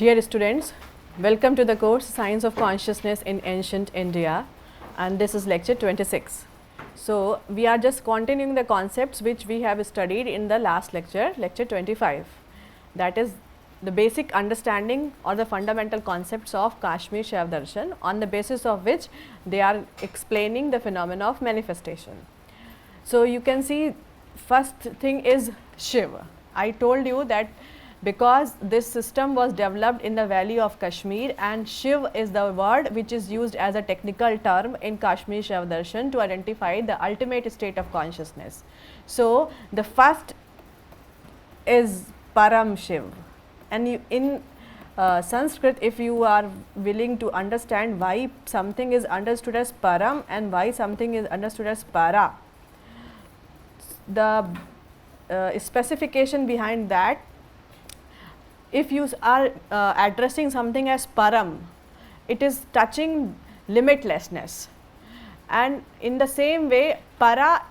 Dear students, welcome to the course Science of Consciousness in Ancient India, and this is lecture 26. So, we are just continuing the concepts which we have studied in the last lecture, lecture 25. That is the basic understanding or the fundamental concepts of Kashmir Shaiv Darshan, on the basis of which they are explaining the phenomena of manifestation. So, you can see first thing is Shiva. I told you that because this system was developed in the valley of Kashmir, and Shiv is the word which is used as a technical term in Kashmir Shaiv Darshan to identify the ultimate state of consciousness. So, the first is Param Shiv, and in Sanskrit, if you are willing to understand why something is understood as Param and why something is understood as Para, the specification behind that, if you are addressing something as Param, it is touching limitlessness, and in the same way Para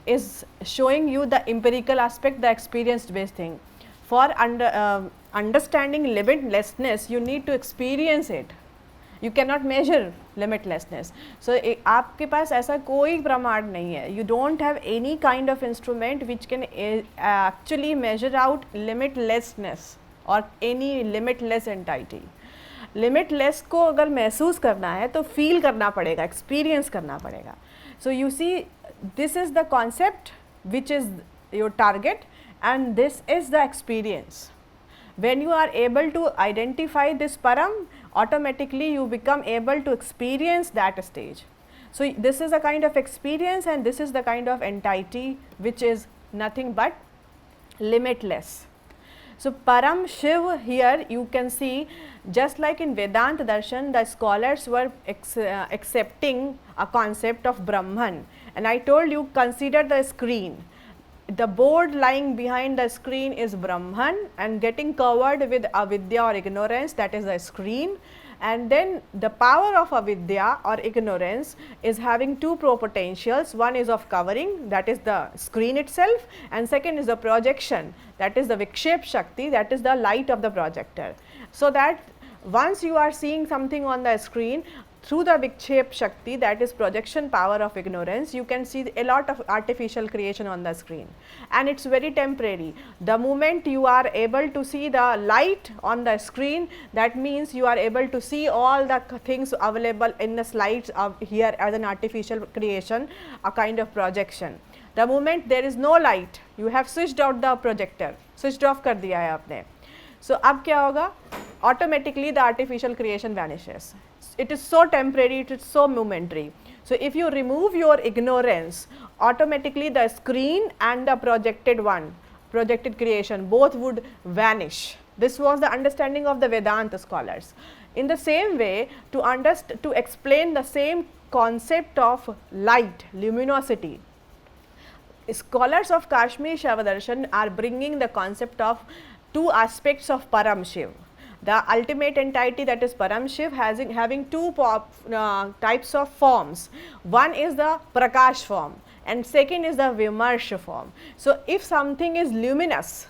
is showing you the empirical aspect, the experience based thing. For understanding limitlessness, you need to experience it. You cannot measure limitlessness. So, आपके पास ऐसा कोई प्रमाण नहीं है. You don't have any kind of instrument which can actually measure out limitlessness or any limitless entity. Limitless को अगर महसूस करना है तो feel करना पड़ेगा, experience करना पड़ेगा. So, you see, this is the concept which is your target, and this is the experience. When you are able to identify this Param, automatically you become able to experience that stage. So, this is a kind of experience, and this is the kind of entity which is nothing but limitless. So, Param Shiv, here you can see, just like in Vedanta Darshan, the scholars were accepting a concept of Brahman, and I told you, consider the screen. The board lying behind the screen is Brahman, and getting covered with avidya or ignorance, that is the screen. And then the power of avidya or ignorance is having two potentials. One is of covering, that is the screen itself, and second is the projection, that is the Vikshep Shakti, that is the light of the projector. So, that once you are seeing something on the screen, through the Vikshep Shakti, that is projection power of ignorance, you can see a lot of artificial creation on the screen, and it is very temporary. The moment you are able to see the light on the screen, that means you are able to see all the things available in the slides of here as an artificial creation, a kind of projection. The moment there is no light, you have switched out the projector, switched off कर दिया है आपने. So, अब क्या होगा? Automatically the artificial creation vanishes. It is so temporary, it is so momentary. So, if you remove your ignorance, automatically the screen and the projected creation, both would vanish. This was the understanding of the Vedanta scholars. In the same way, to explain the same concept of light, luminosity, scholars of Kashmir Shaiv Darshan are bringing the concept of two aspects of Param Shiv. The ultimate entity, that is Param Shiv, having two types of forms. One is the Prakash form, and second is the Vimarsha form. So, if something is luminous,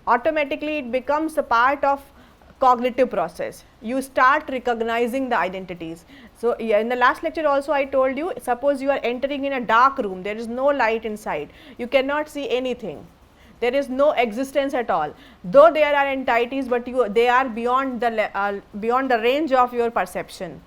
automatically it becomes a part of cognitive process. You start recognizing the identities. So, in the last lecture also I told you, suppose you are entering in a dark room, there is no light inside, you cannot see anything. There is no existence at all, though there are entities, but they are beyond the range of your perception.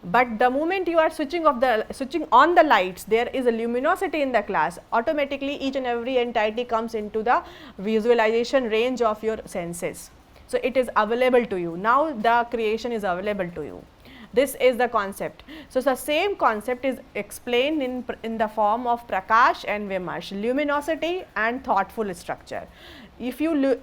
But the moment you are switching on the lights, there is a luminosity in the class, automatically each and every entity comes into the visualization range of your senses. So, it is available to you. Now, the creation is available to you. This is the concept. So, the same concept is explained in the form of Prakash and Vimarsha, luminosity and thoughtful structure. If you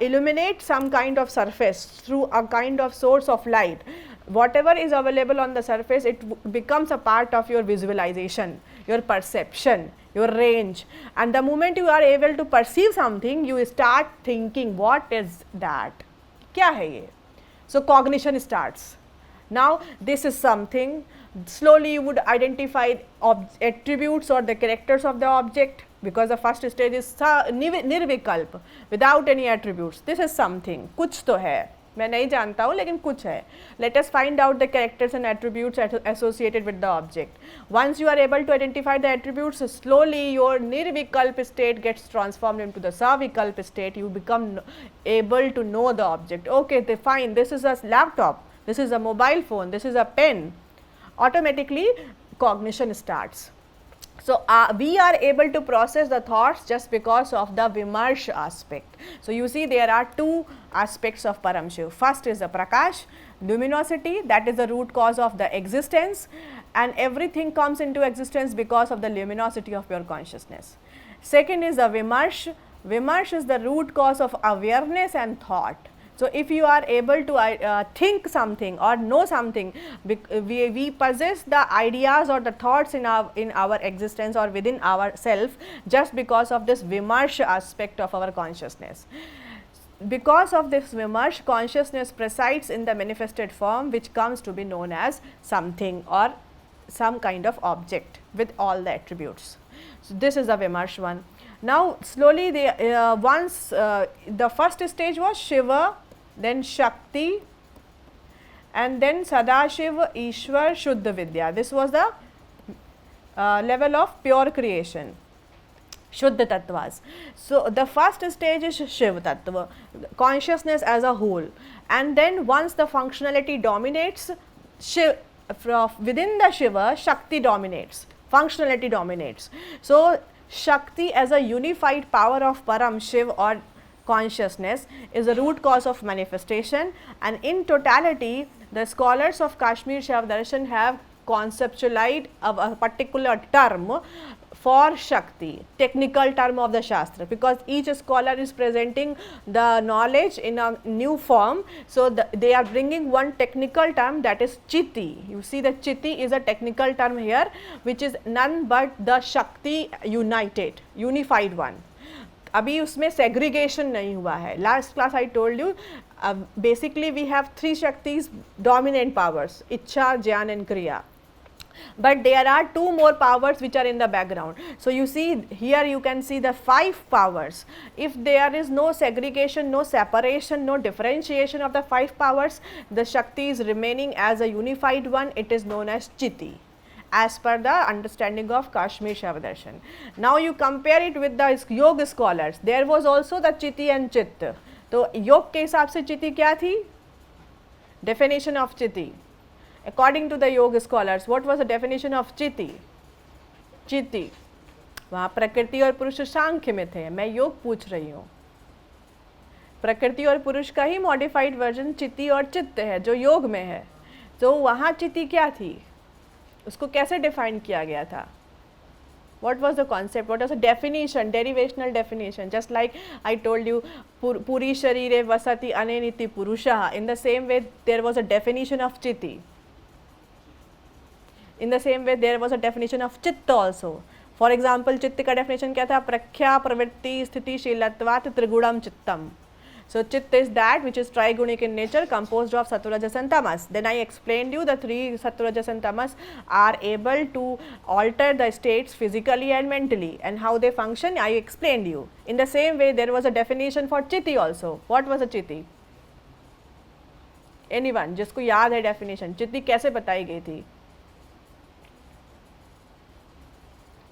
illuminate some kind of surface through a kind of source of light, whatever is available on the surface, it becomes a part of your visualization, your perception, your range, and the moment you are able to perceive something, you start thinking, what is that? Kya hai ye? So, cognition starts. Now, this is something. Slowly you would identify attributes or the characters of the object, because the first stage is nirvikalp, without any attributes. This is something, kuch to hai. मैं नहीं जानता हूँ लेकिन कुछ है. Let us find out the characters and attributes associated with the object. Once you are able to identify the attributes, slowly your nirvikalp state gets transformed into the savikalp state. You become able to know the object. Okay, fine, this is a laptop, this is a mobile phone, this is a pen. Automatically cognition starts. So, we are able to process the thoughts just because of the Vimarsh aspect. So, you see there are two aspects of Param Shiv. First is the Prakash, luminosity, that is the root cause of the existence, and everything comes into existence because of the luminosity of pure consciousness. Second is the Vimarsh. Vimarsh is the root cause of awareness and thought. So, if you are able to think something or know something, we possess the ideas or the thoughts in our existence or within ourself just because of this Vimarsh aspect of our consciousness. Because of this Vimarsh, consciousness presides in the manifested form, which comes to be known as something or some kind of object with all the attributes. So, this is the Vimarsh one. Now, slowly once the first stage was Shiva, then Shakti, and then Sadashiv, Ishwar, Shuddha Vidya. This was the level of pure creation, Shuddha Tattvas. So, the first stage is Shiva Tattva, consciousness as a whole, and then once the functionality dominates, within the Shiva, Shakti dominates, functionality dominates. So, Shakti as a unified power of Param Shiv or consciousness is the root cause of manifestation, and in totality the scholars of Kashmir Shaiva Darshan have conceptualized a particular term for Shakti, technical term of the Shastra, because each scholar is presenting the knowledge in a new form. So, they are bringing one technical term, that is Chitti. You see the Chitti is a technical term here, which is none but the Shakti united, unified one. अभी उसमें segregation नहीं हुआ है. Last class I told you basically we have three Shaktis, dominant powers, Ichha, Jnana and Kriya. But there are two more powers which are in the background. So, you see here you can see the 5 powers. If there is no segregation, no separation, no differentiation of the 5 powers, the Shakti is remaining as a unified one. It is known as Chitti, as per the understanding of Kashmir Shaiva Darshan. Now, you compare it with the Yoga scholars. There was also the Chitti and Chitta. तो योग के हिसाब से चिति क्या थी? Definition of Chitti. According to the yoga scholars, what was the definition of Chitti? Chitti. वहाँ प्रकृति और पुरुष सांख्य में थे. मैं योग पूछ रही हूँ. प्रकृति और पुरुष का ही मॉडिफाइड वर्जन चिति और चित्त है जो योग में है. तो वहाँ चिति क्या थी? उसको कैसे डिफाइन किया गया था? What was the concept? What was the definition, derivational definition? Just like I told you, Puri Sharire Vasati Aneniti Purushaha. In the same way, there was a definition of Chitti. In the same way, there was a definition of Chitta also. For example, Chitta का definition क्या था? प्रख्या प्रवृत्ति स्थिति शीलत्वात् त्रिगुणम चित्तम. So, Chitta is that which is trigunic in nature, composed of Sattva, Rajas and Tamas. Then I explained you the 3 Sattva, Rajas and Tamas are able to alter the states physically and mentally, and how they function I explained you. In the same way, there was a definition for Chitti also. What was a Chitti? Anyone जिसको याद है definition? चित्ती कैसे बताई गई थी?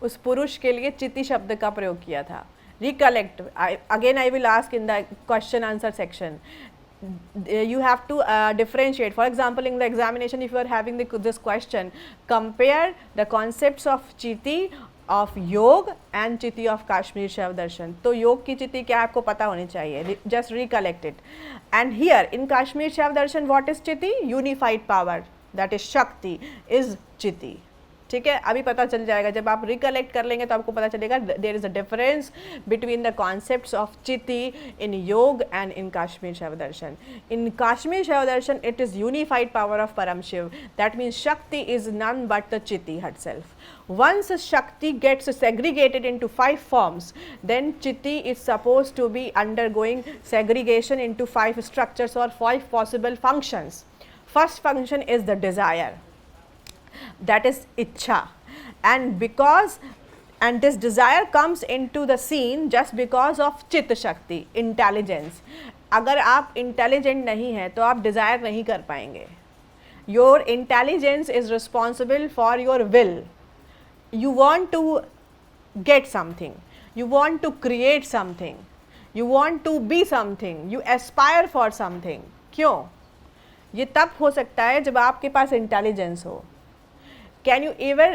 उस पुरुष के लिए चित्ती शब्द का प्रयोग किया था. Recollect. Again I will ask in the question answer section. You have to differentiate. For example, in the examination, if you are having this question, compare the concepts of Chitti of Yoga and Chitti of Kashmir Shaiva Darshan. तो योग की चिति क्या आपको पता होनी चाहिए. Just recollect it. And here in Kashmir Shaiva Darshan, what is Chitti? Unified power, that is Shakti, is Chitti. ठीक है, अभी पता चल जाएगा. जब आप रिकलेक्ट कर लेंगे तो आपको पता चलेगा there is a difference between the concepts of chiti in yoga and in Kashmir Shaiva Darshan. In Kashmir Shaiva Darshan it is unified power of Param Shiva. That means Shakti is none but the chiti herself. Once Shakti gets segregated into 5 forms, then Chitti is supposed to be undergoing segregation into 5 structures or 5 possible functions. First function is the desire, that is Ichha, and this desire comes into the scene just because of Chitta Shakti, intelligence. अगर आप intelligent नहीं हैं तो आप desire नहीं कर पाएंगे. Your intelligence is responsible for your will. You want to get something, you want to create something, you want to be something, you aspire for something. क्यों? ये तब हो सकता है जब आपके पास इंटेलिजेंस हो. Can you ever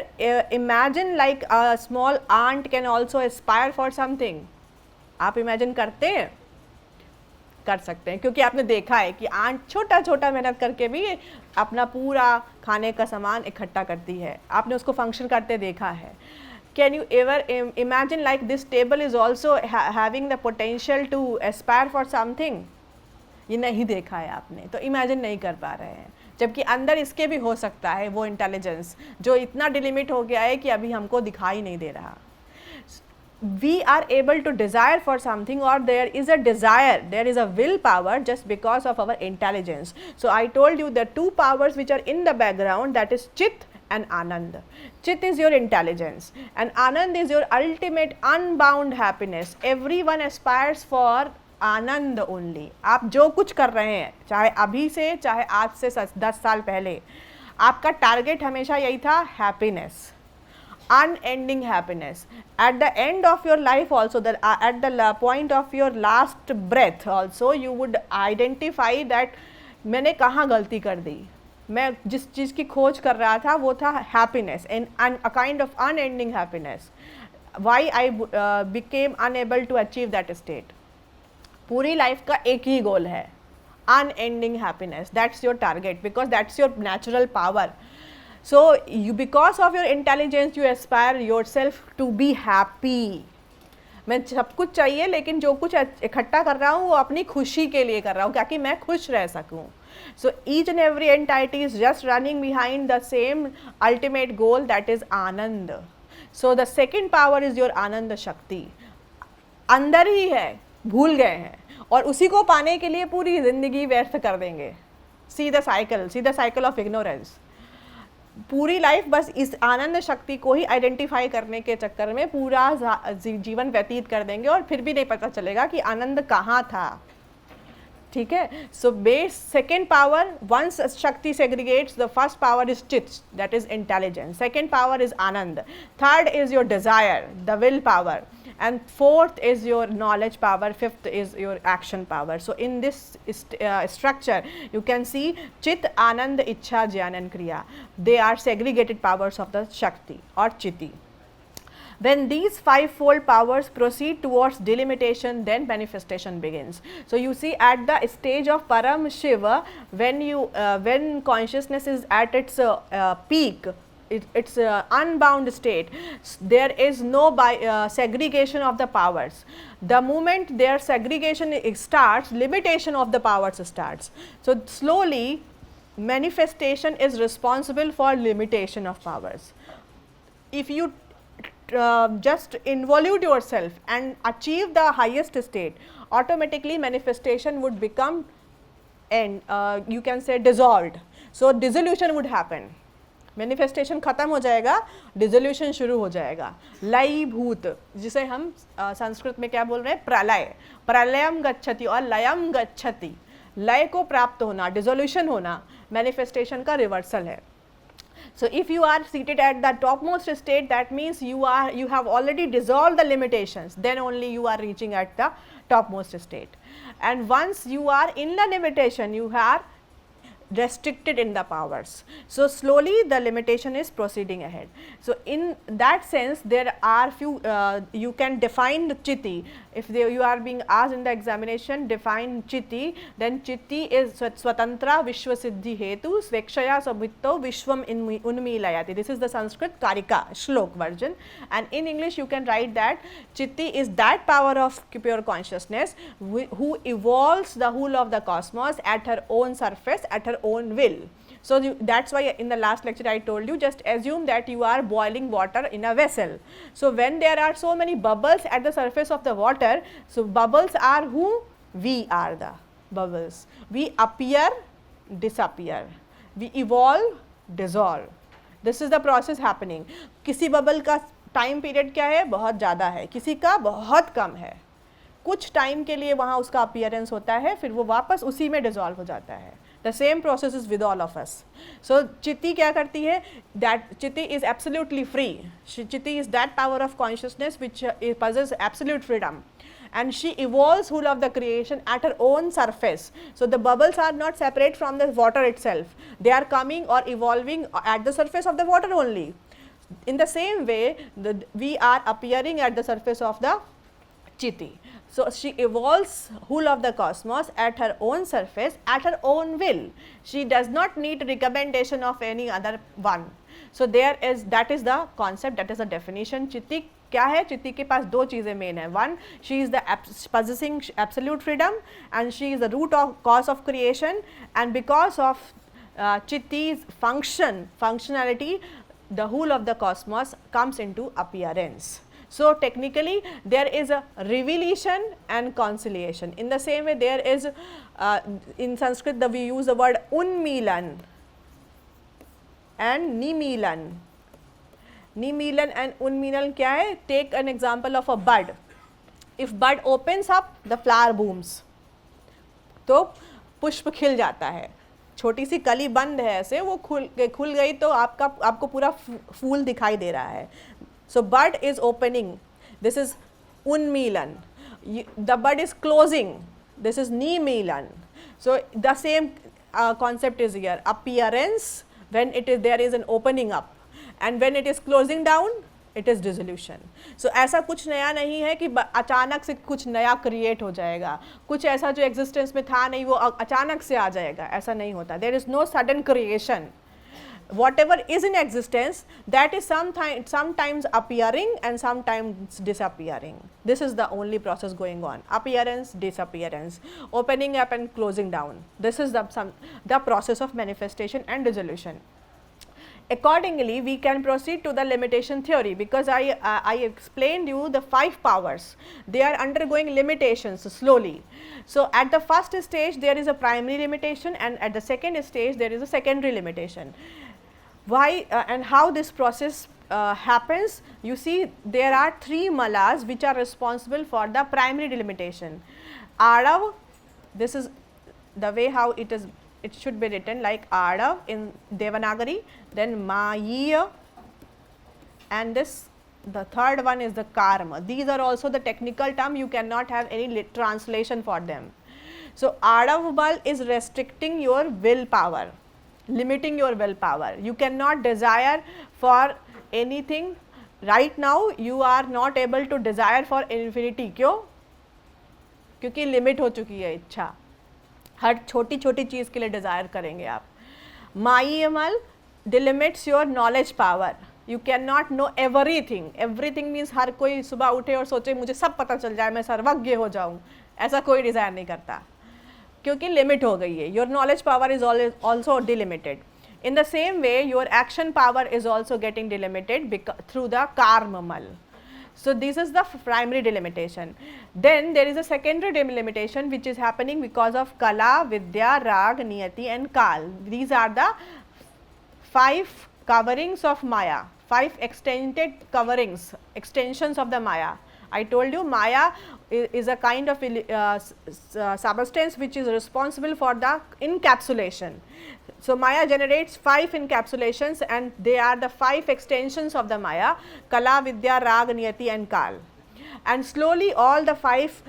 imagine like a small ant can also aspire for something? आप इमेजिन करते हैं? कर सकते हैं, क्योंकि आपने देखा है कि आंट छोटा छोटा मेहनत करके भी अपना पूरा खाने का सामान इकट्ठा करती है. आपने उसको फंक्शन करते देखा है. Can you ever imagine like this table is also having the potential to aspire for something? ये नहीं देखा है आपने, तो इमेजिन नहीं कर पा रहे हैं. जबकि अंदर इसके भी हो सकता है वो इंटेलिजेंस जो इतना डिलिमिट हो गया है कि अभी हमको दिखाई नहीं दे रहा. We are able to desire for something, or there is a desire, there is a willpower just because of our intelligence. So I told you the two powers which are in the background, that is Chit and Anand. Chit is your intelligence and Anand is your ultimate unbound happiness. Everyone aspires for Anand only. आप जो कुछ कर रहे हैं, चाहे अभी से चाहे आज से 10 साल पहले, आपका टारगेट हमेशा यही था, happiness, unending happiness. At the end of your life also, at the point of your last breath also, you would identify that मैंने कहाँ गलती कर दी. मैं जिस चीज़ की खोज कर रहा था वो था happiness, and a kind of unending happiness. Why I became unable to achieve that state. पूरी लाइफ का एक ही गोल है, unending happiness. That's your target because that's your natural power. So you, because of your intelligence, you aspire yourself to be happy. मैं सब कुछ चाहिए लेकिन जो कुछ इकट्ठा कर रहा हूँ वो अपनी खुशी के लिए कर रहा हूँ, ताकि मैं खुश रह सकूँ. So each and every entity is just running behind the same ultimate goal, that is Anand. So the second power is your Anand Shakti. अंदर ही है, भूल गए हैं और उसी को पाने के लिए पूरी जिंदगी व्यर्थ कर देंगे. See the cycle of ignorance. पूरी लाइफ बस इस आनंद शक्ति को ही आइडेंटिफाई करने के चक्कर में पूरा जीवन व्यतीत कर देंगे और फिर भी नहीं पता चलेगा कि आनंद कहाँ था. ठीक है. So base second power, once Shakti segregates, the first power is chit, that is intelligence. Second power is Anand. Third is your desire, the will power. And fourth is your knowledge power, fifth is your action power. So in this structure you can see Chit, Anand, Ichha, Jnana and Kriya. They are segregated powers of the Shakti or Chitti. When these five-fold powers proceed towards delimitation, then manifestation begins. So you see, at the stage of Param Shiva, when consciousness is at its peak, it's unbound state, there is no segregation of the powers. The moment their segregation starts, limitation of the powers starts. So slowly manifestation is responsible for limitation of powers. If you just involute yourself and achieve the highest state, automatically manifestation would become you can say dissolved. So dissolution would happen. Manifestation खत्म हो जाएगा, dissolution शुरू हो जाएगा. लय भूत, जिसे हम संस्कृत में क्या बोल रहे हैं, प्रलय. प्रलयम गच्छति और लयम गच्छति. लय को प्राप्त होना, डिसोल्यूशन होना, मैनिफेस्टेशन का रिवर्सल है. So if you are seated at the topmost state, that means you have already dissolved the limitations, then only you are reaching at the topmost state. And once you are in the limitation, you are restricted in the powers. So slowly the limitation is proceeding ahead. So in that sense there are few you can define the Chitti. If you are being asked in the examination, define Chitti, then Chitti is Swatantra Vishwasiddhi Hetu Svekshaya Sabhitto Vishwam Unmilayati. This is the Sanskrit Karika Shlok version, and in English you can write that Chitti is that power of pure consciousness who evolves the whole of the cosmos at her own surface, at her own will. So that's why in the last lecture I told you, just assume that you are boiling water in a vessel. So when there are so many bubbles at the surface of the water, so bubbles are who? We are the bubbles. We appear, disappear. We evolve, dissolve. This is the process happening. किसी bubble का time period क्या है, बहुत ज़्यादा है, किसी का बहुत कम है. कुछ टाइम के लिए वहाँ उसका अपीयरेंस होता है, फिर वो वापस उसी में डिजॉल्व हो जाता है. The same process is with all of us. So chiti क्या करती है, that chiti is absolutely free. Chiti is that power of consciousness which possesses absolute freedom, and she evolves whole of the creation at her own surface. So the bubbles are not separate from the water itself, they are coming or evolving at the surface of the water only. In the same way, we are appearing at the surface of the Chiti. So she evolves whole of the cosmos at her own surface, at her own will. She does not need recommendation of any other one. So there is, that is the concept, that is the definition. Chitti क्या है, चित्ती के पास दो चीज़ें main है. One, she is the possessing absolute freedom and she is the root of cause of creation, and because of Chitti's functionality, the whole of the cosmos comes into appearance. So technically there is a revelation and conciliation. In the same way there is in Sanskrit we use the word unmilan and nimilan. Nimilan and unmilan क्या है? Take an example of a bud. If bud opens up, the flower blooms. तो पुष्प खिल जाता है. छोटी सी कली बंद है ऐसे, वो खुल गई तो आपको पूरा फूल दिखाई दे रहा है. So bud is opening. This is unmilan. The bud is closing. This is nimilan. So the same concept is here. Appearance when there is an opening up. And when it is closing down, it is dissolution. So ऐसा कुछ नया नहीं है कि अचानक से कुछ नया क्रिएट हो जाएगा, कुछ ऐसा जो एग्जिस्टेंस में था नहीं वो अचानक से आ जाएगा, ऐसा नहीं होता. There is no sudden creation. Whatever is in existence, that is sometimes appearing and sometimes disappearing. This is the only process going on. Appearance, disappearance, opening up and closing down. This is the process of manifestation and dissolution. Accordingly, we can proceed to the limitation theory, because I explained you the 5 powers. They are undergoing limitations slowly. So at the first stage there is a primary limitation, and at the second stage there is a secondary limitation. Why and how this process happens? You see, there are 3 malas which are responsible for the primary delimitation. Adav, this is the way how it should be written, like Adav in Devanagari, then Maya, and the third one is the Karma. These are also the technical term, you cannot have any translation for them. So Adav bal is restricting your willpower, limiting your willpower. You cannot desire for anything. Right now you are not able to desire for infinity. क्यों? क्योंकि limit हो चुकी है इच्छा. हर छोटी छोटी चीज़ के लिए डिज़ायर करेंगे आप. माईएमएल delimits your knowledge power. You can not know everything. Everything means हर कोई सुबह उठे और सोचे मुझे सब पता चल जाए, मैं सर्वज्ञ हो जाऊँ, ऐसा कोई डिज़ायर नहीं करता, क्योंकि लिमिट हो गई है. Your knowledge power is also delimited. In the same way, your action power is also getting delimited through the karma mal. So this is the primary delimitation. Then there is a secondary delimitation which is happening because of Kala, Vidya, Rag, Niyati and Kal. These are the 5 coverings of Maya, 5 extended coverings, extensions of the Maya. I told you Maya is a kind of substance which is responsible for the encapsulation. So Maya generates 5 encapsulations, and they are the 5 extensions of the Maya: Kala, Vidya, Rag, Niyati and Kal. And slowly all the 5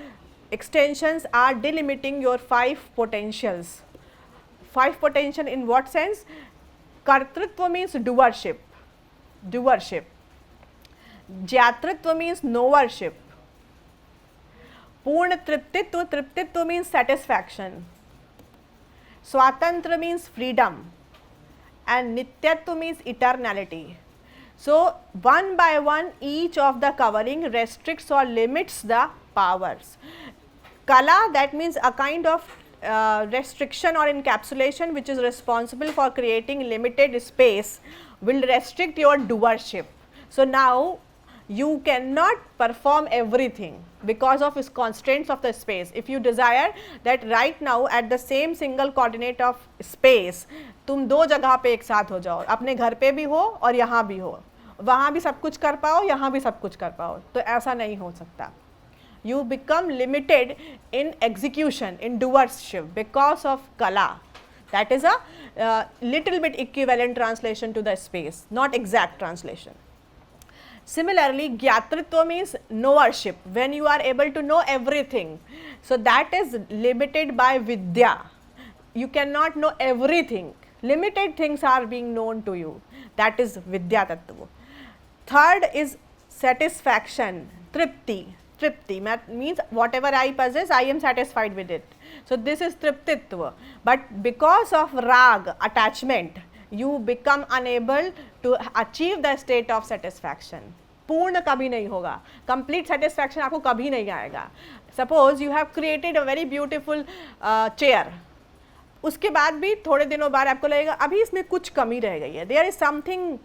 extensions are delimiting your 5 potentials. 5 potential in what sense? Kartritva means doership. Jyatritva means knowership. Purna triptitva means satisfaction. Swatantra means freedom, and Nityatva means eternality. So one by one each of the covering restricts or limits the powers. Kala, that means a kind of restriction or encapsulation which is responsible for creating limited space, will restrict your doership. So now you cannot perform everything because of its constraints of the space. If you desire that right now at the same single coordinate of space तुम 2 जगह पे एक साथ हो जाओ, अपने घर पे भी हो और यहाँ भी हो, वहाँ भी सब कुछ कर पाओ, यहाँ भी सब कुछ कर पाओ, तो ऐसा नहीं हो सकता. you become limited in execution, in doership because of kala. That is a little bit equivalent translation to the space, not exact translation. Similarly, Gyatritva means knowership, when you are able to know everything. So, that is limited by Vidya. You cannot know everything. Limited things are being known to you. That is Vidya Tattva. Third is satisfaction, Tripti. Tripti means whatever I possess, I am satisfied with it. So, this is Triptitva. But because of Rag, attachment, you become unable to achieve the state of satisfaction. पूर्ण कभी नहीं होगा, complete satisfaction आपको कभी नहीं आएगा. Suppose you have created a very beautiful chair. उसके बाद भी थोड़े दिनों बाद आपको लगेगा अभी इसमें कुछ कमी रह गई है. There is something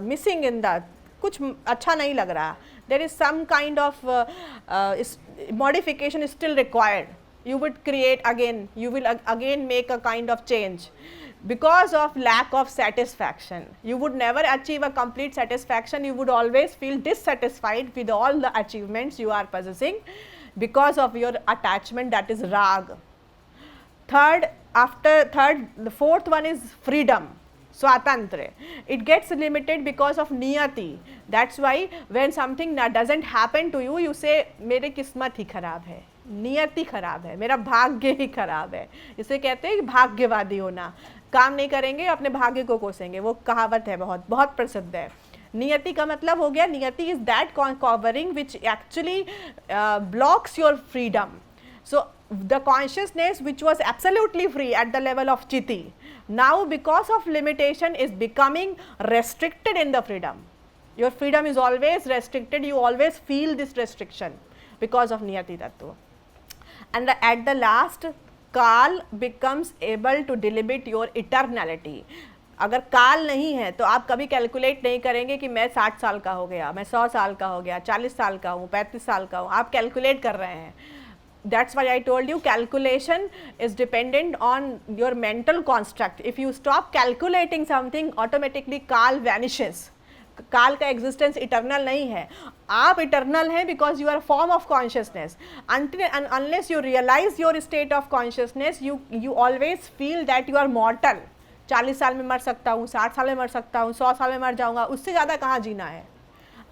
missing in that. कुछ अच्छा नहीं लग रहा. There is some kind of modification is still required. You would create again. You will again make a kind of change. Because of lack of satisfaction, you would never achieve a complete satisfaction. You would always feel dissatisfied with all the achievements you are possessing because of your attachment, that is rag. The fourth one is freedom, swatantra. It gets limited because of niyati. That's why when something doesn't happen to you, you say मेरी किस्मत ही खराब है, नियति खराब है, मेरा भाग्य ही खराब है. इसे कहते हैं भाग्यवादी होना. काम नहीं करेंगे अपने भाग्य को कोसेंगे, वो कहावत है, बहुत बहुत प्रसिद्ध है. नियति का मतलब हो गया, नियति is that covering which actually blocks your freedom. So the consciousness which was absolutely free at the level of Chiti, now because of limitation is becoming restricted in the freedom. Your freedom is always restricted, you always feel this restriction because of Niyati Tattva. And at the last, काल becomes able to delimit your eternality. अगर काल नहीं है तो आप कभी calculate नहीं करेंगे कि मैं 60 साल का हो गया, मैं 100 साल का हो गया, 40 साल का हूँ, 35 साल का हूँ, आप कैलकुलेट कर रहे हैं. That's why I told you calculation is dependent on your mental construct. If you stop calculating something, automatically काल vanishes. काल का एग्जिस्टेंस इटर्नल नहीं है. आप इटर्नल हैं because you are form of consciousness. until and unless you realize your state of consciousness, you always feel that you are mortal. 40 साल में मर सकता हूँ, 60 साल में मर सकता हूँ, 100 साल में मर जाऊँगा, उससे ज़्यादा कहाँ जीना है.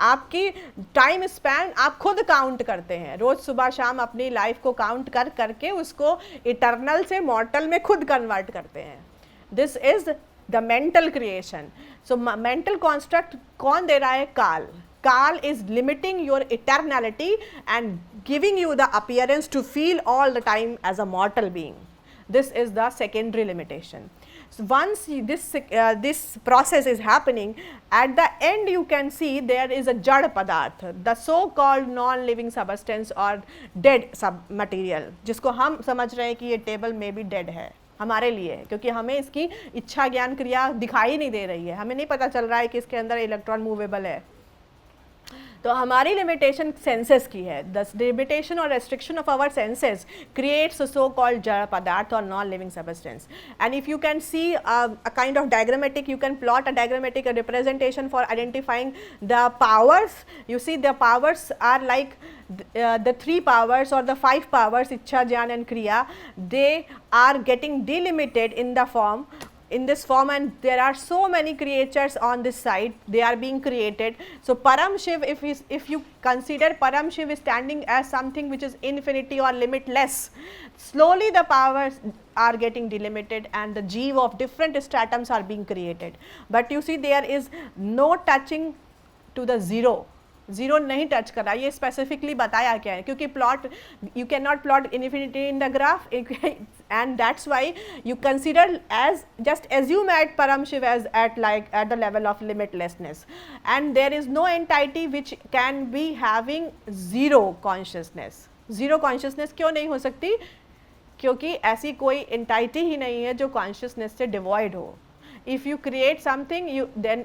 आपकी टाइम स्पैन आप खुद काउंट करते हैं, रोज़ सुबह शाम अपनी लाइफ को काउंट कर करके उसको इटर्नल से मॉर्टल में खुद कन्वर्ट करते हैं. This is the mental creation. So mental construct कौन दे रहा है? Kaal. Kaal is limiting your eternality and giving you the appearance to feel all the time as a mortal being. This is the secondary limitation. So once this process is happening, at the end you can see there is a jad padarth, the so called non living substance or dead sub material, जिसको हम समझ रहे हैं कि ये table में भी dead है हमारे लिए, क्योंकि हमें इसकी इच्छा ज्ञान क्रिया दिखाई नहीं दे रही है, हमें नहीं पता चल रहा है कि इसके अंदर इलेक्ट्रॉन मूवेबल है. तो हमारी लिमिटेशन सेंसेस की है. द लिमिटेशन और restriction of our senses creates so called जड़ पदार्थ और non living substance. And if you can see a kind of diagrammatic, you can plot a diagrammatic representation for identifying the powers. You see the powers are like the 3 powers or the 5 powers, Ichha, Jnana and Kriya. They are getting delimited in the form, in this form, and there are so many creatures on this side, they are being created. So Param Shiv, if you consider Param Shiv is standing as something which is infinity or limitless, slowly the powers are getting delimited and the Jeev of different stratums are being created. But you see there is no touching to the zero. Zero नहीं touch करा. ये specifically बताया क्या है, क्योंकि plot you can not plot infinity in the graph, and that's why you consider as just assume at Param Shiva as at like at the level of limitlessness, and there is no entity which can be having zero consciousness. Zero consciousness क्यों नहीं हो सकती? क्योंकि ऐसी कोई entity ही नहीं है जो कॉन्शियसनेस से डिवॉइड हो. If you create something, then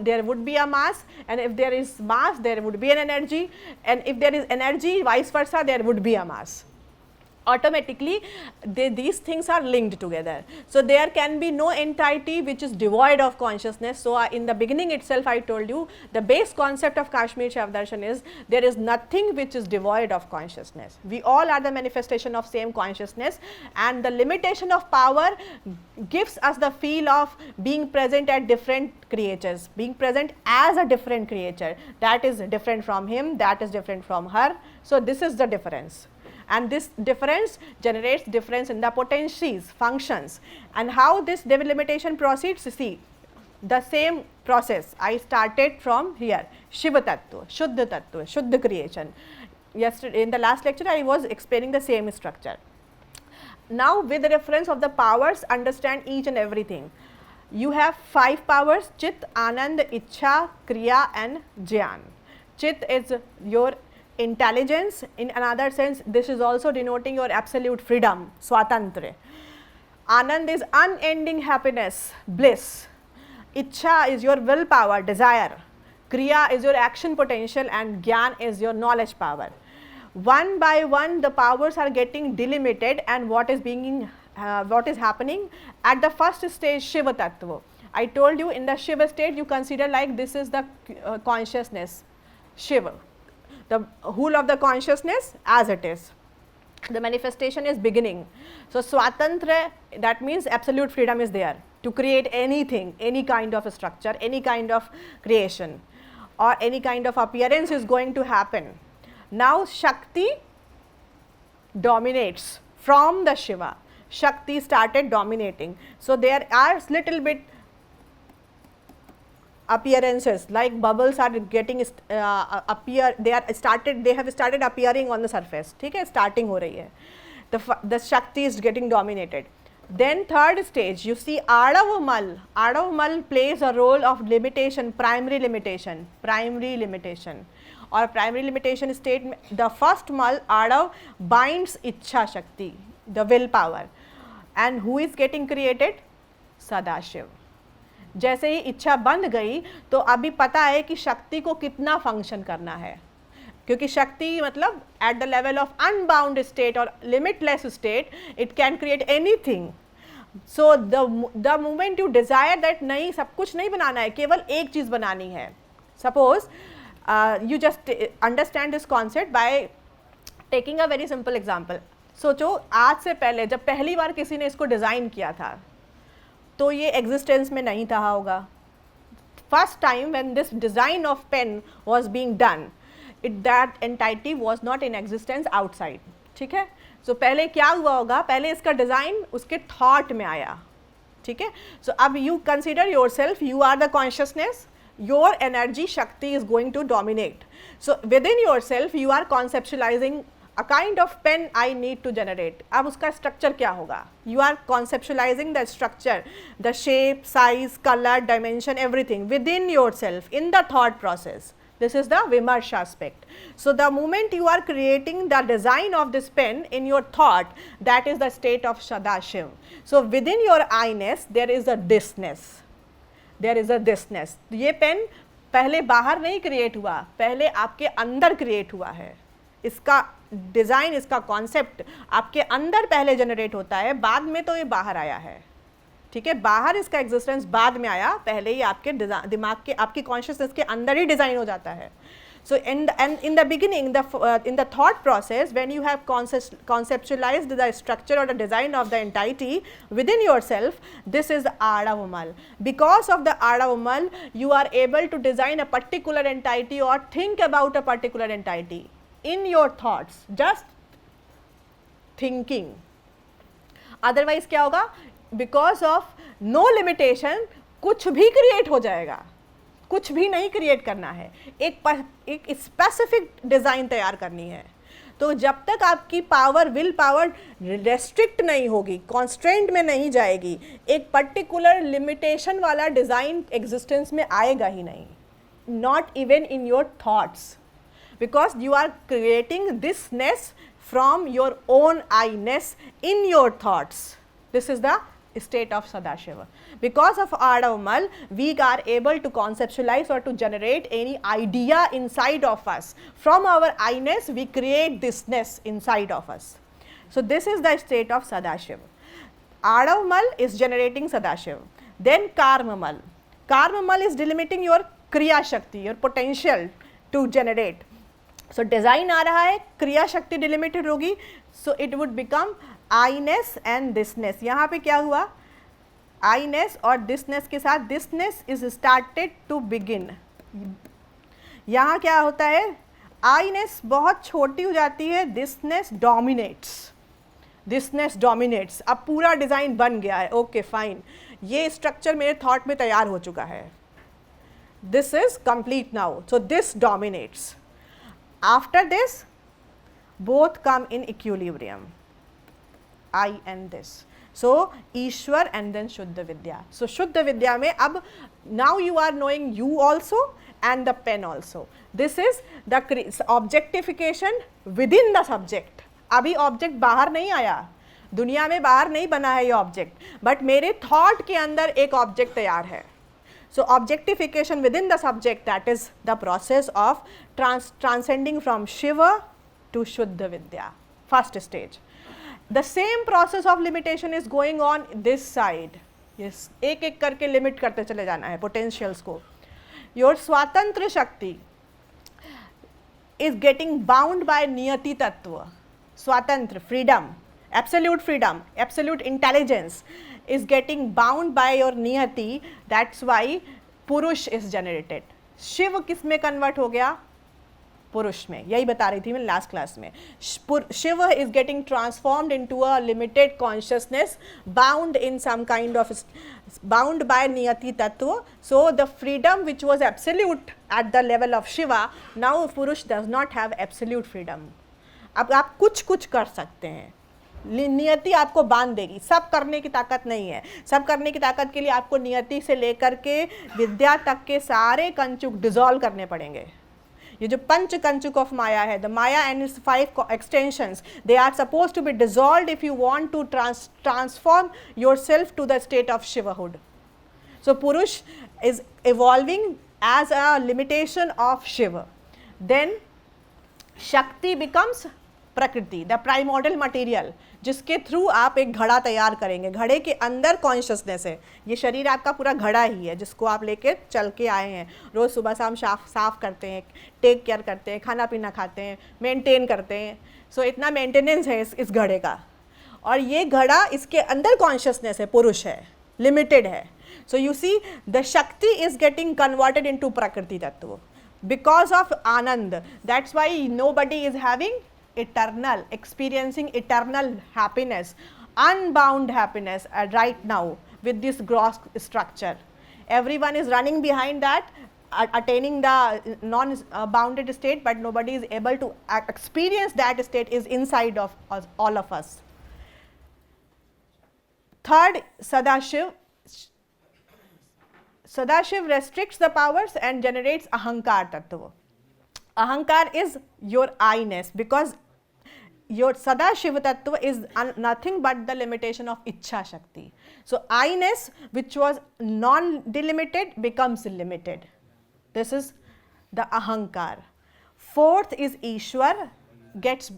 there would be a mass, and if there is mass, there would be an energy, and if there is energy, vice versa, there would be a mass. automatically these things are linked together. So there can be no entity which is devoid of consciousness. So in the beginning itself I told you the base concept of Kashmir Shaiva Darshan is there is nothing which is devoid of consciousness. We all are the manifestation of same consciousness, and the limitation of power gives us the feel of being present at different creatures, being present as a different creature that is different from him, that is different from her. So this is the difference, and this difference generates difference in the potencies, functions, and how this delimitation proceeds. See, the same process I started from here, Shiva Tattva, Shuddha Tattva, Shuddha creation. Yesterday in the last lecture I was explaining the same structure. Now with the reference of the powers, understand each and everything. You have 5 powers: Chit, Anand, Ichha, Kriya and Jnana. Chit is your intelligence. In another sense, this is also denoting your absolute freedom, swatantra. Anand is unending happiness, bliss. Ichha is your willpower, desire. Kriya is your action potential, and Gyan is your knowledge power. One by one the powers are getting delimited, and what is happening at the first stage, Shiva Tattva. I told you in the Shiva state you consider like this is the consciousness, Shiva, the whole of the consciousness as it is. The manifestation is beginning. So swatantra, that means absolute freedom is there to create anything, any kind of a structure, any kind of creation or any kind of appearance is going to happen. Now Shakti dominates from the Shiva. Shakti started dominating. So there are little bit appearances like bubbles are getting they have started appearing on the surface. ठीक है, starting हो रही है. The Shakti is getting dominated. Then third stage, you see Adavamal. Adavamal plays a role of limitation, primary limitation. Or primary limitation state, the first mal, Adav, binds Ichha Shakti, the willpower. And who is getting created? Sadashiv. जैसे ही इच्छा बंद गई तो अभी पता है कि शक्ति को कितना फंक्शन करना है, क्योंकि शक्ति मतलब at the level of unbound state और limitless state it can create anything. So the moment you desire that नहीं, सब कुछ नहीं बनाना है, केवल एक चीज़ बनानी है. Suppose you just understand this concept by taking a very simple example. सोचो आज से पहले जब पहली बार किसी ने इसको डिज़ाइन किया था तो ये एग्जिस्टेंस में नहीं था होगा. First time when this design of pen was being done, that entity was not in existence outside. ठीक है, सो पहले क्या हुआ होगा, पहले इसका डिज़ाइन उसके थॉट में आया. ठीक है, सो अब you consider yourself, you are the consciousness, your energy Shakti is going to dominate. So within yourself you are conceptualizing a kind of pen I need to generate. अब उसका structure क्या होगा? You are conceptualizing the structure, the shape, size, color, dimension, everything within yourself in the thought process. This is the Vimarsha aspect. So the moment you are creating the design of this pen in your thought, that is the state of Sadashiv. So within your I-ness there is a this-ness. There is a thisness. ये pen पहले बाहर नहीं create हुआ, पहले आपके अंदर create हुआ है. इसका डिज़ाइन, इसका कॉन्सेप्ट आपके अंदर पहले जनरेट होता है, बाद में तो ये बाहर आया है. ठीक है, बाहर इसका एग्जिस्टेंस बाद में आया, पहले ही आपके दिमाग के, आपकी कॉन्शियसनेस के अंदर ही डिज़ाइन हो जाता है. So in the beginning, in the thought process, when you have conceptualized the structure or the design of the entity within yourself, this is Adavamal. Because of the Adavamal, you are able to design a particular entity or think about a particular entity in your thoughts, just thinking. Otherwise क्या होगा? Because of no limitation, कुछ भी create हो जाएगा. कुछ भी नहीं create करना है, एक स्पेसिफिक डिज़ाइन तैयार करनी है. तो जब तक आपकी पावर, विल पावर रेस्ट्रिक्ट नहीं होगी, कॉन्स्ट्रेंट में नहीं जाएगी, एक पर्टिकुलर लिमिटेशन वाला डिज़ाइन एग्जिस्टेंस में आएगा ही नहीं. Not even in your thoughts, because you are creating thisness from your own I-ness in your thoughts. This is the state of Sadashiva. Because of Adavamal, we are able to conceptualize or to generate any idea inside of us. From our I-ness, we create thisness inside of us. So this is the state of Sadashiv. Adavmal is generating Sadashiv. Then Karmamal. Karmamal is delimiting your Kriya Shakti, your potential to generate. So design आ रहा है, क्रिया शक्ति delimited होगी, so it would become I-ness and this-ness. यहाँ पे क्या हुआ? I-ness और this-ness के साथ this-ness is started to begin. यहाँ क्या होता है? I-ness बहुत छोटी हो जाती है, this-ness dominates. This-ness dominates. अब पूरा डिज़ाइन बन गया है, ओके फाइन, ये स्ट्रक्चर मेरे थॉट में तैयार हो चुका है. This is complete now. So this dominates. After this, both come in equilibrium. I and this. So Ishwar and then Shuddha Vidya. So Shuddha Vidya में अब now you are knowing you also and the pen also. This is the objectification within the subject. अभी object बाहर नहीं आया, दुनिया में बाहर नहीं बना है ये ऑब्जेक्ट, बट मेरे थॉट के अंदर एक ऑब्जेक्ट तैयार है. So objectification within the subject, that is the process of transcending from Shiva to Shuddha Vidya, first stage. The same process of limitation is going on this side. Yes, एक एक करके limit करते चले जाना है potentials को. Your स्वातंत्र शक्ति is getting bound by niyati tattva. Swatantra, freedom, absolute intelligence is getting bound by your niyati. That's why पुरुष is generated. शिव किस में कन्वर्ट हो गया? पुरुष में. यही बता रही थी मैं लास्ट क्लास में. Shiv is getting transformed into a limited consciousness bound in some kind of bound by niyati tattva. So the freedom which was absolute at the level of Shiva, now Purush does not have absolute freedom. अब आप कुछ कुछ कर सकते हैं, नियति आपको बांध देगी. सब करने की ताकत नहीं है. सब करने की ताकत के लिए आपको नियति से लेकर के विद्या तक के सारे कंचुक डिजॉल्व करने पड़ेंगे. ये जो पंच कंचुक ऑफ माया है, the maya and its 5 extensions, they are suppose to be dissolved if you want to transform yourself to the state of Shivahood. So Purush is evolving as a limitation of Shiva. Then Shakti becomes Prakriti, the primordial material, जिसके through आप एक घड़ा तैयार करेंगे. घड़े के अंदर consciousness है. ये शरीर आपका पूरा घड़ा ही है जिसको आप लेके चल के आए हैं. रोज़ सुबह शाम साफ करते हैं, टेक केयर करते हैं, खाना पीना खाते हैं, मेंटेन करते हैं. सो इतना मेंटेनेंस है इस घड़े का. और ये घड़ा, इसके अंदर कॉन्शियसनेस है, पुरुष है, लिमिटेड है. सो यू सी द शक्ति इज गेटिंग कन्वर्टेड इनटू प्रकृति तत्व because of Anand. That's why nobody is having eternal, experiencing eternal happiness, unbound happiness right now with this gross structure. Everyone is running behind that, attaining the non-bounded state, but nobody is able to experience that state is inside of us, all of us. Third, Sadashiv. Sadashiv restricts the powers and generates Ahankar Tattva. Ahankar is your I-ness, because your Sadashiv Tattva is nothing but the limitation of Ichha Shakti. So I-ness, which was non-delimited, becomes limited. This is the Ahankar. Fourth is Ishwar, gets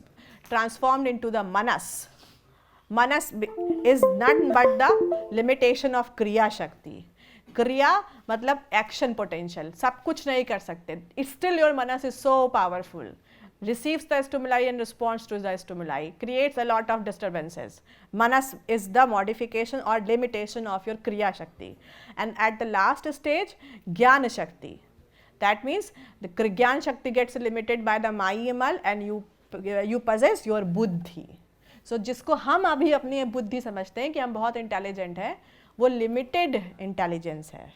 transformed into the Manas. Manas is none but the limitation of Kriya Shakti. क्रिया मतलब action potential, सब कुछ नहीं कर सकते. Still your Manas is so powerful, receives the stimuli and responds to the stimuli, creates a lot of disturbances. Manas is the modification or limitation of your Kriya Shakti. And at the last stage, Jnana Shakti. That means the Jnana Shakti gets limited by the Mayamal and you possess your Buddhi. So जिसको हम अभी अपनी बुद्धि समझते हैं कि हम बहुत इंटेलिजेंट हैं, वो लिमिटेड इंटेलिजेंस है.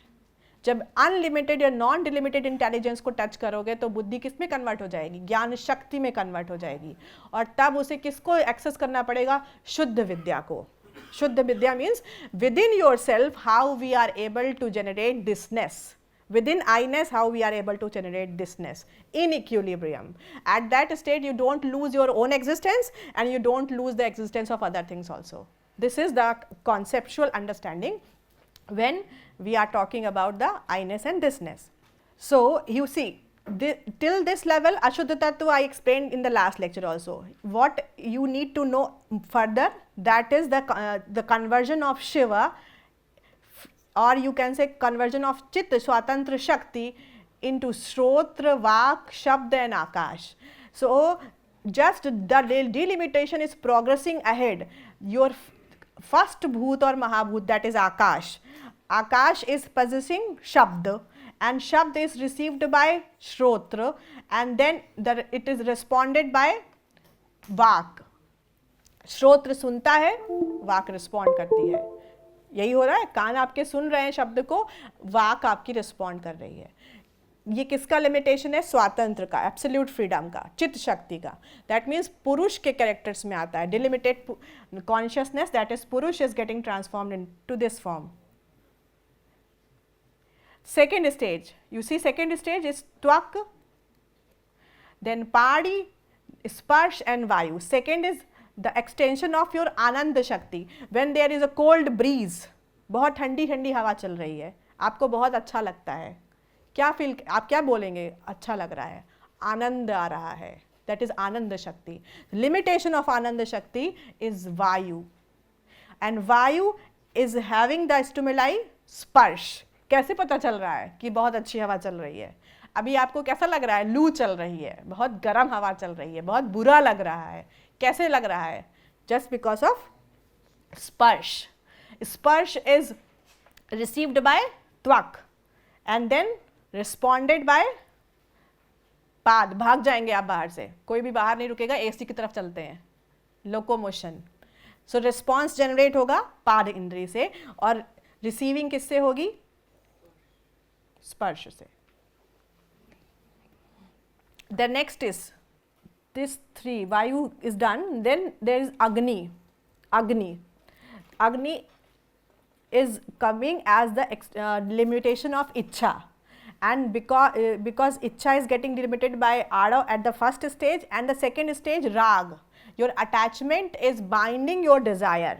जब अनलिमिटेड या नॉन डिलिमिटेड इंटेलिजेंस को टच करोगे तो बुद्धि किस में कन्वर्ट हो जाएगी? ज्ञान शक्ति में कन्वर्ट हो जाएगी. और तब उसे किसको एक्सेस करना पड़ेगा? शुद्ध विद्या को. Shuddh Vidya means within your self how we are able to generate thisness. Within I-ness, how we are able to generate thisness in equilibrium. At that state, you don't lose your own existence and you don't lose the existence of other things also. This is the conceptual understanding when we are talking about the I-ness and thisness. So you see, till this level, Ashuddha Tattva I explained in the last lecture also. What you need to know further, that is the conversion of Shiva, or you can say conversion of Chit, Swatantra Shakti, into Shrotra, Vak, Shabd and Akash. So just the delimitation is progressing ahead. Your first Bhoot or Mahabhoot, that is Akash. Akash is possessing Shabd, and Shabd is received by Shrotra, and then it is responded by Vak. श्रोत्र सुनता है, वाक respond करती है. यही हो रहा है, कान आपके सुन रहे हैं शब्द को, वाक आपकी रिस्पॉन्ड कर रही है. ये किसका लिमिटेशन है? स्वातंत्र का, एब्सोल्यूट फ्रीडम का, चित्त शक्ति का. दैट मीन्स पुरुष के कैरेक्टर्स में आता है. डिलिमिटेड कॉन्शियसनेस, दैट इज पुरुष, is getting transformed into this form. Second stage, you see second stage is Twak, then Padi, Sparsh and Vayu. Second is the extension of your Ananda Shakti. When there is a cold breeze, बहुत ठंडी ठंडी हवा चल रही है, आपको बहुत अच्छा लगता है, क्या फील, आप क्या बोलेंगे? अच्छा लग रहा है, आनंद आ रहा है. That is Ananda Shakti. Limitation of Ananda Shakti is Vayu, and Vayu is having the stimuli Sparsh. कैसे पता चल रहा है कि बहुत अच्छी हवा चल रही है? अभी आपको कैसा लग रहा है? लू चल रही है, बहुत गर्म हवा चल रही है, बहुत बुरा लग रहा है. कैसे लग रहा है? Just because of sparsh. Sparsh is received by tvak and then responded by pad. भाग जाएंगे आप बाहर से, कोई भी बाहर नहीं रुकेगा, एसी की तरफ चलते हैं, लोकोमोशन. सो रिस्पॉन्स जनरेट होगा पाद इंद्रिय से, और रिसीविंग किससे होगी? स्पर्श से. The next is this 3, Vayu is done. Then there is Agni. Agni is coming as the limitation of Ichha, and because Ichha is getting delimited by Adav at the first stage, and the second stage Rag. Your attachment is binding your desire,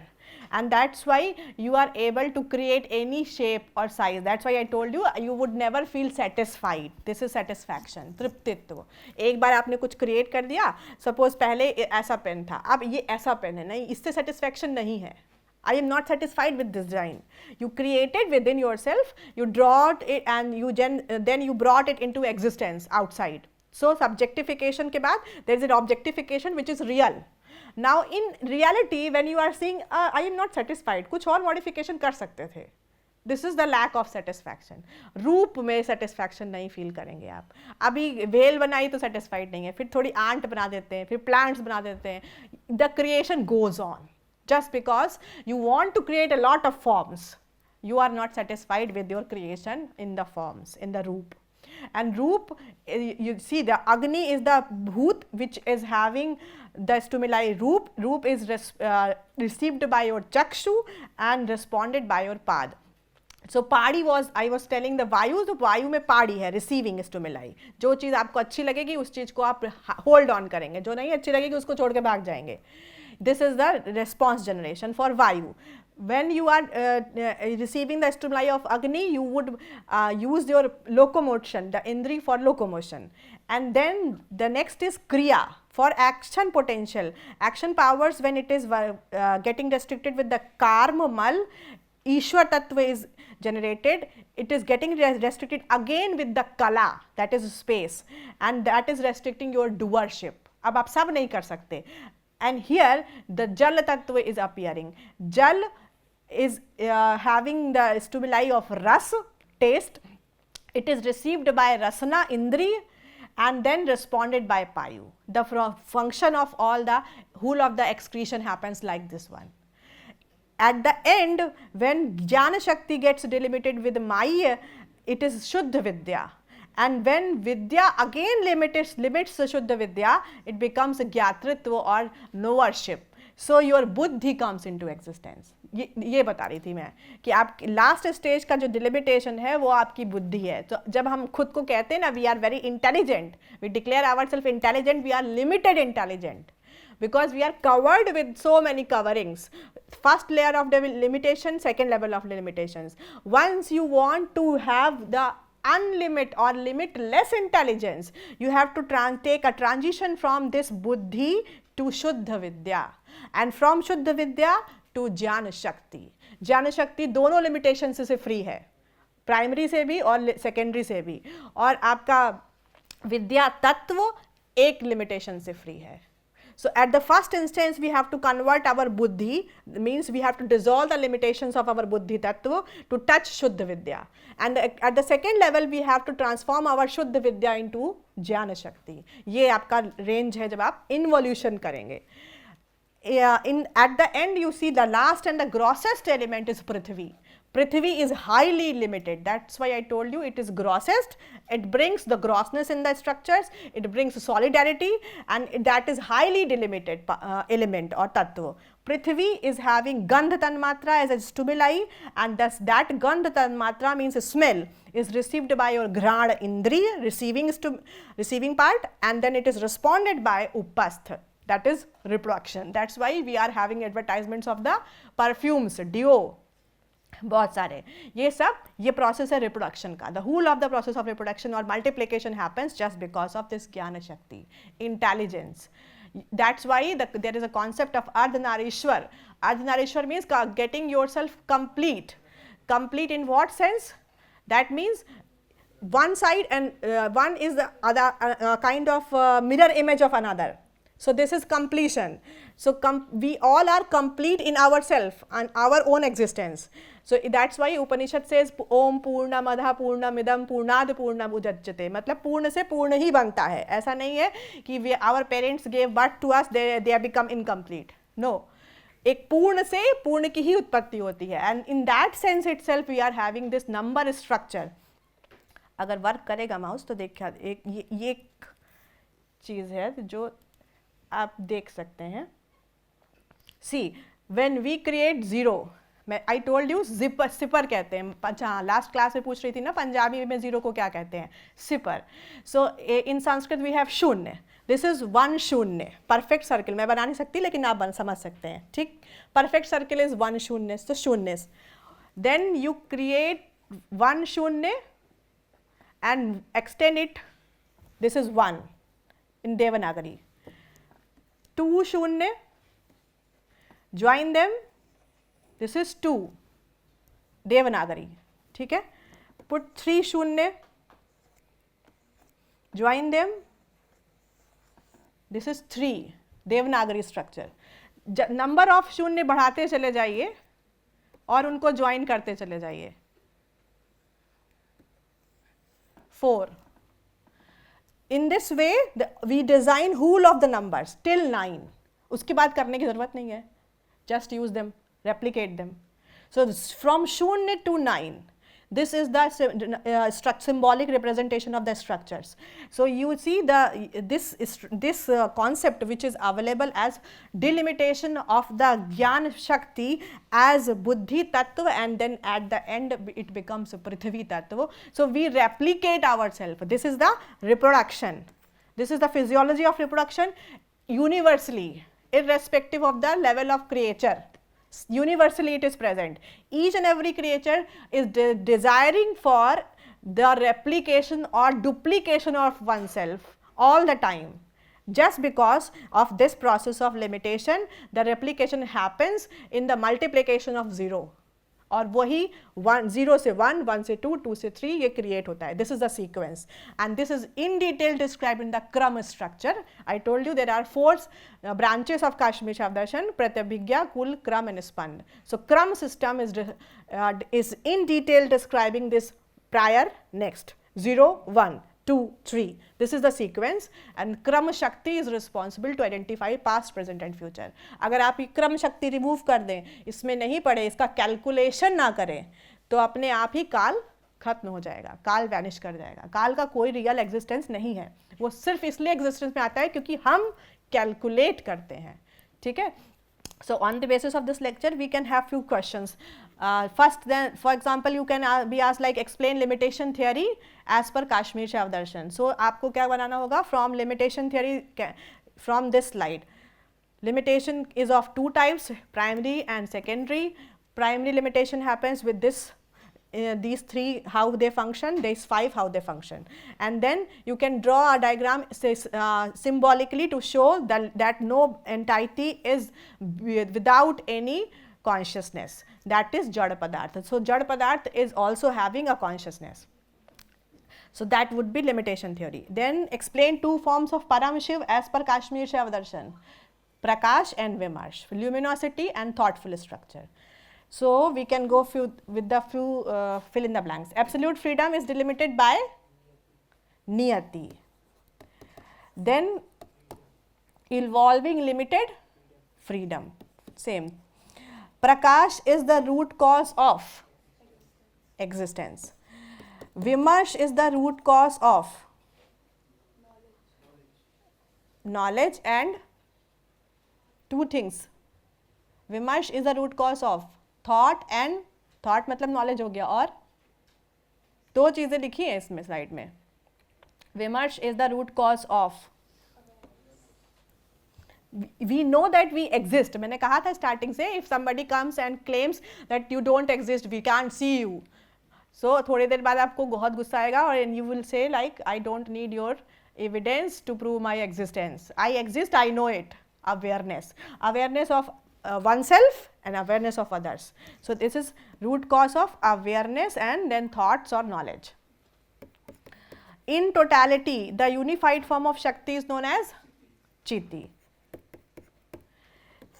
and that's why you are able to create any shape or size. That's why I told you, you would never feel satisfied. This is satisfaction, तृप्तित्व. एक बार आपने कुछ create कर दिया, suppose पहले ऐसा pen था, अब ये ऐसा पेन है, नहीं, इससे सेटिस्फैक्शन नहीं है. I am not satisfied with this design. You created within yourself, you brought it, and then you brought it into existence outside. So subjectification के बाद there is an objectification which is real. Now in reality, when you are seeing I am not satisfied, कुछ और modification कर सकते थे. This is the lack of satisfaction. रूप में satisfaction नहीं feel करेंगे आप. अभी whale बनाई तो satisfied नहीं है, फिर थोड़ी ant बना देते हैं, फिर plants बना देते हैं. The creation goes on. Just because you want to create a lot of forms, you are not satisfied with your creation in the forms, in the roop. And roop, you see, the Agni is the bhoot which is having the stimuli roop. Roop is received by your chakshu and responded by your pad. So padi was, I was telling the vayu, तो वायु में पाड़ी है, receiving stimuli. जो चीज़ आपको अच्छी लगेगी उस चीज़ को आप hold on करेंगे, जो नहीं अच्छी लगेगी उसको छोड़ के भाग जाएंगे. This is the response generation for vayu. When you are receiving the stimuli of Agni, you would use your locomotion, the indri for locomotion. And then the next is Kriya for action potential. Action powers, when it is getting restricted with the Karma Mal, Ishwar Tattva is generated, it is getting restricted again with the Kala, that is space, and that is restricting your doership. अब आप सब नहीं कर सकते. And here the Jal Tattva is appearing. Jal is having the stimuli of ras, taste. It is received by rasana, indri, and then responded by payu. The function of all the whole of the excretion happens like this one. At the end, when Jnana Shakti gets delimited with Maya, it is Shuddha Vidya. And when Vidya again limits Shuddha Vidya, it becomes a Gyatritva or knowership. So your buddhi comes into existence. ये बता रही थी मैं कि आप last stage का जो delimitation है वो आपकी बुद्धि है. तो जब हम खुद को कहते हैं ना, we are very intelligent, we declare ourselves intelligent, we are limited intelligent, because we are covered with so many coverings. First layer of the limitation, second level of limitations. Once you want to have the unlimited or limitless intelligence, you have to take a transition from this buddhi to Shuddha Vidya, and from Shuddha Vidya to Jnana Shakti. Jnana Shakti दोनों limitation से free है, primary से भी और secondary से भी, और आपका विद्या तत्व एक लिमिटेशन से फ्री है. So at the first instance we have to convert our buddhi, means we have to dissolve the limitations of our buddhi tattva to touch Shuddha Vidya, and at the second level we have to transform our Shuddha Vidya into Jnana Shakti. ये आपका range है जब आप involution करेंगे. At the end you see the last and the grossest element is Prithvi. Prithvi is highly limited, that's why I told you it is grossest. It brings the grossness in the structures, it brings solidarity, and that is highly delimited element or tattva. Prithvi is having Gandha Tanmatra as a stimuli, and thus that Gandha Tanmatra means smell is received by your Ghrana Indriya, receiving part, and then it is responded by Upastha, that is reproduction. That's why we are having advertisements of the perfumes, deo, बहुत सारे. ये सब ये process है reproduction का. The whole of the process of reproduction और multiplication happens just because of this gyan shakti, intelligence. That's why there is a concept of Ardhanarishwar. Ardhanarishwar means getting yourself complete. Complete in what sense? That means one side and one is the other kind of mirror image of another. So this is completion. So we all are complete in ourselves and our own existence. So that's why Upanishad says Om Purnamadha Purnamidam Purnad Purnam Ujjate. मतलब पूर्ण से पूर्ण ही बनता है. ऐसा नहीं है कि our parents gave birth to us, they have become incomplete. No. एक पूर्ण से पूर्ण की ही उत्पत्ति होती है. And in that sense itself we are having this number structure. अगर वर्क करेगा माउस तो देखिए ये एक चीज़ है जो आप देख सकते हैं. See, when we create zero, I told you sipper कहते हैं. अच्छा, लास्ट क्लास में पूछ रही थी ना पंजाबी में जीरो को क्या कहते हैं, cipher. So in Sanskrit we have शून्य. दिस इज वन शून्य. परफेक्ट सर्किल मैं बना नहीं सकती लेकिन आप समझ सकते हैं. ठीक, परफेक्ट सर्किल इज वन शून्य, तो शून्य. देन यू क्रिएट वन शून्य and extend it. This is one in Devanagari. Two शून्य, join them, this is 2 Devanagari. ठीक है. put 3 शून्य, join them, this is 3 Devanagari structure. Number of शून्य बढ़ाते चले जाइए और उनको ज्वाइन करते चले जाइए. 4. in this way we design whole of the numbers till 9. उसके बाद करने की जरूरत नहीं है. Just use them, replicate them. So from Shunya to 9, this is the symbolic representation of the structures. So you see this concept which is available as delimitation of the Jnana Shakti as Buddhi Tattva, and then at the end it becomes Prithvi Tattva. So we replicate ourselves. This is the reproduction. This is the physiology of reproduction universally, irrespective of the level of creature. Universally it is present. Each and every creature is desiring for the replication or duplication of oneself all the time. Just because of this process of limitation, the replication happens in the multiplication of 0. और वही 0 से 1, 1 से 2, 2 से 3 ये create होता है. This is the sequence and this is in detail describe in the kram structure. I told you there are 4 branches of Kashmir Shavdarshan: Pratyabhigya, Kul, Kram and Spand. So Kram system is in detail describing this prior, next, 0, 1, 2, 3. This is the sequence, and Kram Shakti is responsible to identify past, present and future. अगर आप ये क्रम शक्ति remove कर दें, इसमें नहीं पड़े, इसका कैलकुलेशन ना करें, तो अपने आप ही काल खत्म हो जाएगा, काल वैनिश कर जाएगा. काल का कोई रियल एग्जिस्टेंस नहीं है. वो सिर्फ इसलिए एग्जिस्टेंस में आता है क्योंकि हम कैलकुलेट करते हैं. ठीक है. So on the basis of this lecture we can have few questions. First, then for example you can be asked like explain limitation theory as per Kashmir Shavdarshan. So आपको क्या बनाना होगा from limitation theory from this slide. Limitation is of two types, primary and secondary. Primary limitation happens with this these 3 how they function, these 5 how they function, and then you can draw a diagram symbolically to show that no entity is without any consciousness, that is jada padarth. So jada padarth is also having a consciousness. So that would be limitation theory. Then explain 2 forms of Param Shiv as per Kashmir Shaiva Darshan: Prakash and Vimarsh, luminosity and thoughtful structure. So we can go with the fill in the blanks. Absolute freedom is delimited by Niyati. Then evolving limited freedom, same. Prakash is the root cause of existence. Vimarsh is the root cause of knowledge and 2 things. Vimarsh is the root cause of thought and thought मतलब knowledge हो गया, और 2 चीज़ें लिखी हैं इसमें slide में. Vimarsh is the root cause of, we know that we exist. मैंने कहा था स्टार्टिंग से, if somebody comes and claims that you don't exist, we can't see you, so थोड़ी देर बाद आपको बहुत गुस्सा आएगा और you will say like I don't need your evidence to prove my existence. I exist, I know it. Awareness of oneself and awareness of others. So this is root cause of awareness and then thoughts or knowledge. In totality, the unified form of Shakti is known as Chiti.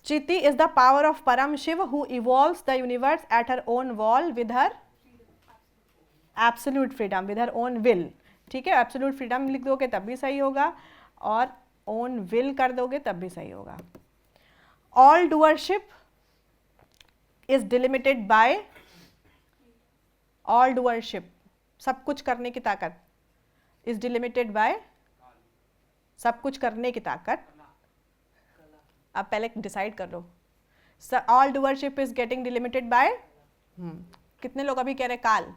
Chiti is the power of Param Shiv who evolves the universe at her own will with her absolute freedom, with her own will. ठीक है, absolute freedom लिख दोगे तब भी सही होगा, और own will कर दोगे तब भी सही होगा. All doership is delimited by, all doership सब कुछ करने की ताकत इज डिलिमिटेड बाय, सब कुछ करने की ताकत. आप पहले डिसाइड कर लो. All doership is getting delimited by, कितने लोग अभी कह रहे काल.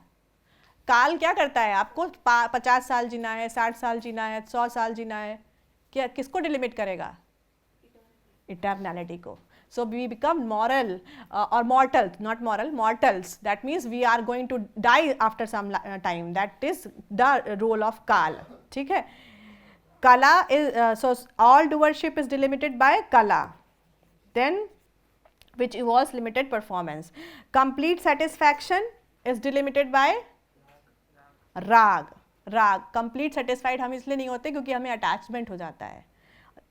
काल क्या करता है, आपको 50 साल जीना है, 60 साल जीना है, 100 साल जीना है, क्या किसको डिलिमिट करेगा? इटर्नैलिटी को. सो वी बिकम मॉरल और mortal, not moral, mortals. That means we are going to die after some time. That is the role of kaal. ठीक है. Kala is, so all doership is delimited by kala, then which evolves limited performance. Complete satisfaction is delimited by raag. Raag complete satisfied हम इसलिए नहीं होते क्योंकि हमें attachment हो जाता है.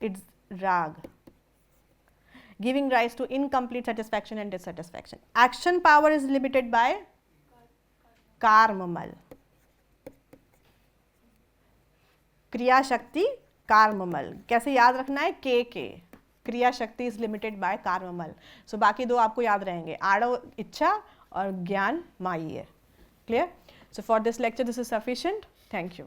It's raag. Giving rise to incomplete satisfaction and dissatisfaction. Action power is limited by karmamal. Kriya shakti कार्ममल. कैसे याद रखना है? के क्रिया शक्ति इज लिमिटेड बाय कार्ममल. सो बाकी 2 आपको याद रहेंगे, आड़व इच्छा और ज्ञान माई. Clear? So for this lecture this is sufficient. Thank you.